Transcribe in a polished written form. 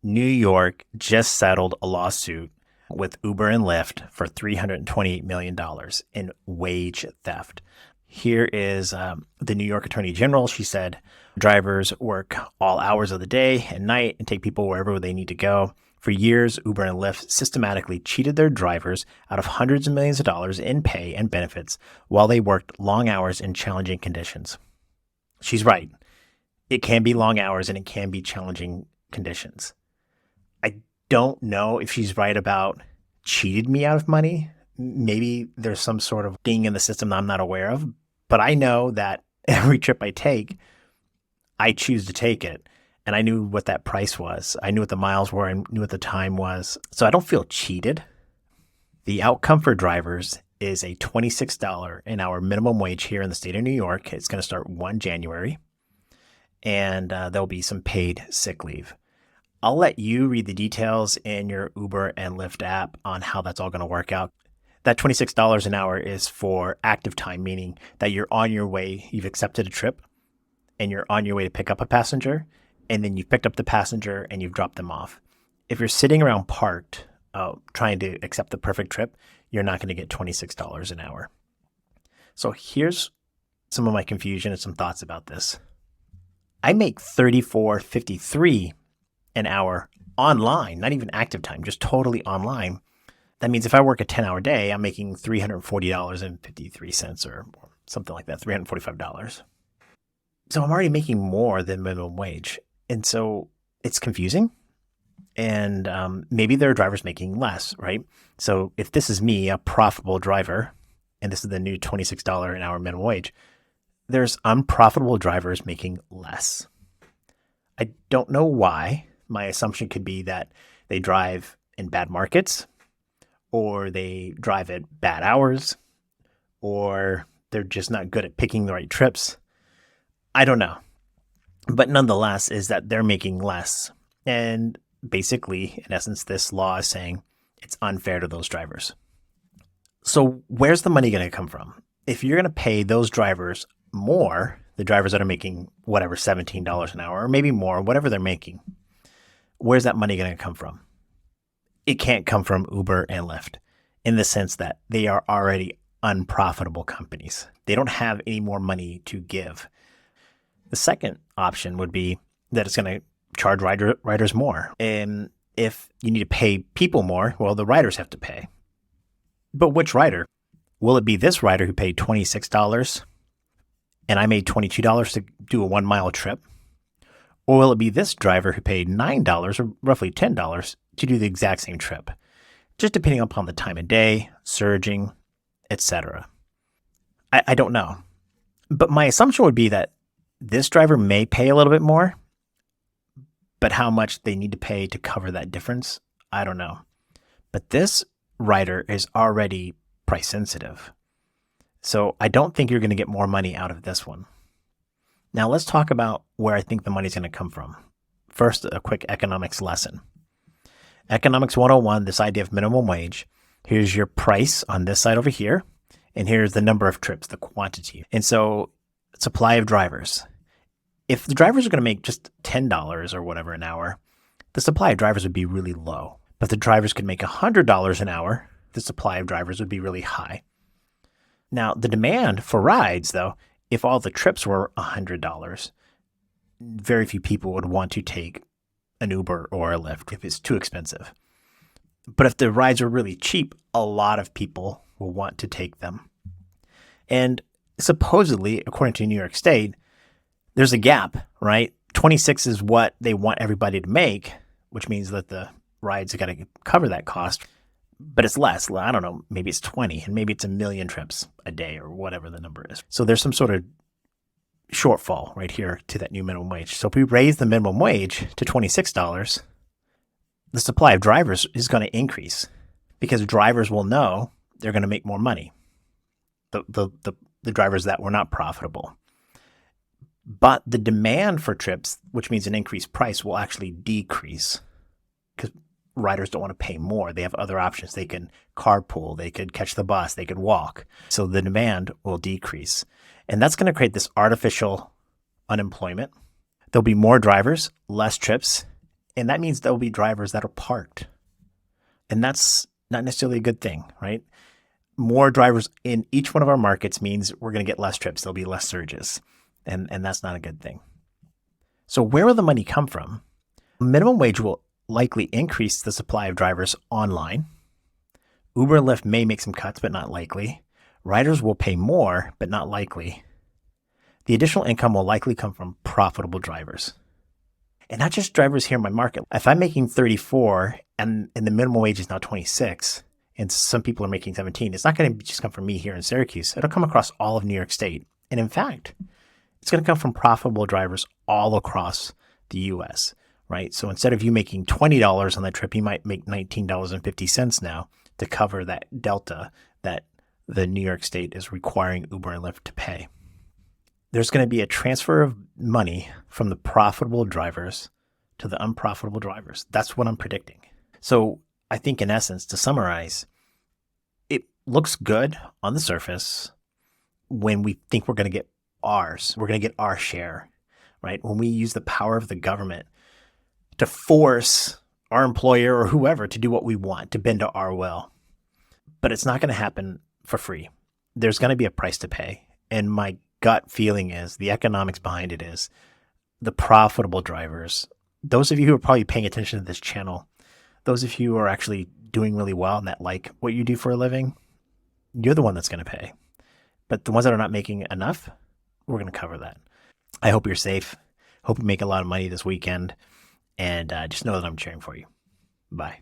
New York just settled a lawsuit with Uber and Lyft for $328 million in wage theft. Here is the New York Attorney General. She said drivers work all hours of the day and night and take people wherever they need to go. For years, Uber and Lyft systematically cheated their drivers out of hundreds of millions of dollars in pay and benefits while they worked long hours in challenging conditions. She's right. It can be long hours and it can be challenging conditions. I don't know if she's right about cheated me out of money. Maybe there's some sort of ding in the system that I'm not aware of, but I know that every trip I take, I choose to take it. And I knew what that price was. I knew what the miles were and knew what the time was. So I don't feel cheated. The outcome for drivers is a $26 an hour minimum wage here in the state of New York. It's going to start 1 January. And there'll be some paid sick leave. I'll let you read the details in your Uber and Lyft app on how that's all going to work out. That $26 an hour is for active time, meaning that you're on your way, you've accepted a trip, and you're on your way to pick up a passenger, and then you've picked up the passenger and you've dropped them off. If you're sitting around parked trying to accept the perfect trip, you're not going to get $26 an hour. So here's some of my confusion and some thoughts about this. I make $34.53 an hour online, not even active time, just totally online. That means if I work a 10-hour day, I'm making $340.53 or something like that, $345. So I'm already making more than minimum wage. And so it's confusing. And maybe there are drivers making less, right? So if this is me, a profitable driver, and this is the new $26 an hour minimum wage, there's unprofitable drivers making less. I don't know why. My assumption could be that they drive in bad markets, or they drive at bad hours, or they're just not good at picking the right trips. I don't know. But nonetheless, is that they're making less. And basically, in essence, this law is saying it's unfair to those drivers. So where's the money going to come from? If you're going to pay those drivers more, the drivers that are making whatever, $17 an hour, or maybe more, whatever they're making, where's that money going to come from? It can't come from Uber and Lyft in the sense that they are already unprofitable companies. They don't have any more money to give. The second option would be that it's going to charge riders more. And if you need to pay people more, well, the riders have to pay. But which rider? Will it be this rider who paid $26 and I made $22 to do a 1 mile trip? Or will it be this driver who paid $9 or roughly $10 to do the exact same trip? Just depending upon the time of day, surging, etc. I don't know. But my assumption would be that this driver may pay a little bit more, but how much they need to pay to cover that difference, I don't know. But this rider is already price sensitive. So I don't think you're going to get more money out of this one. Now let's talk about where I think the money's going to come from. First, a quick economics lesson. Economics 101, this idea of minimum wage. Here's your price on this side over here, and here's the number of trips, the quantity. And so supply of drivers. If the drivers are going to make just $10 or whatever an hour, the supply of drivers would be really low. But if the drivers could make $100 an hour, the supply of drivers would be really high. Now, the demand for rides, though, if all the trips were $100, very few people would want to take an Uber or a Lyft if it's too expensive. But if the rides are really cheap, a lot of people will want to take them. And supposedly, according to New York State, there's a gap, right? 26 is what they want everybody to make, which means that the rides have got to cover that cost. But it's less. I don't know. Maybe it's 20 and maybe it's 1 million trips a day or whatever the number is. So there's some sort of shortfall right here to that new minimum wage. So if we raise the minimum wage to $26, the supply of drivers is going to increase because drivers will know they're going to make more money. The drivers that were not profitable. But the demand for trips, which means an increased price, will actually decrease because riders don't want to pay more. They have other options. They can carpool, they could catch the bus, they could walk. So the demand will decrease. And that's going to create this artificial unemployment. There'll be more drivers, less trips, And that means there'll be drivers that are parked. And that's not necessarily a good thing, right? More drivers in each one of our markets means we're going to get less trips. There'll be less surges. And that's not a good thing. So where will the money come from? Minimum wage will likely increase the supply of drivers online. Uber and Lyft may make some cuts, but not likely. Riders will pay more, but not likely. The additional income will likely come from profitable drivers. And not just drivers here in my market. If I'm making 34 and the minimum wage is now 26, and some people are making 17, it's not going to just come from me here in Syracuse. It'll come across all of New York State. And in fact, it's going to come from profitable drivers all across the US, right? So instead of you making $20 on that trip, you might make $19.50 now to cover that delta that the New York State is requiring Uber and Lyft to pay. There's going to be a transfer of money from the profitable drivers to the unprofitable drivers. That's what I'm predicting. So I think in essence, to summarize, it looks good on the surface when we think we're going to get ours. We're going to get our share, right? When we use the power of the government to force our employer or whoever to do what we want, to bend to our will. But it's not going to happen for free. There's going to be a price to pay. And my gut feeling is, the economics behind it is, the profitable drivers, those of you who are probably paying attention to this channel, those of you who are actually doing really well and that like what you do for a living, you're the one that's going to pay. But the ones that are not making enough, we're going to cover that. I hope you're safe. Hope you make a lot of money this weekend. And just know that I'm cheering for you. Bye.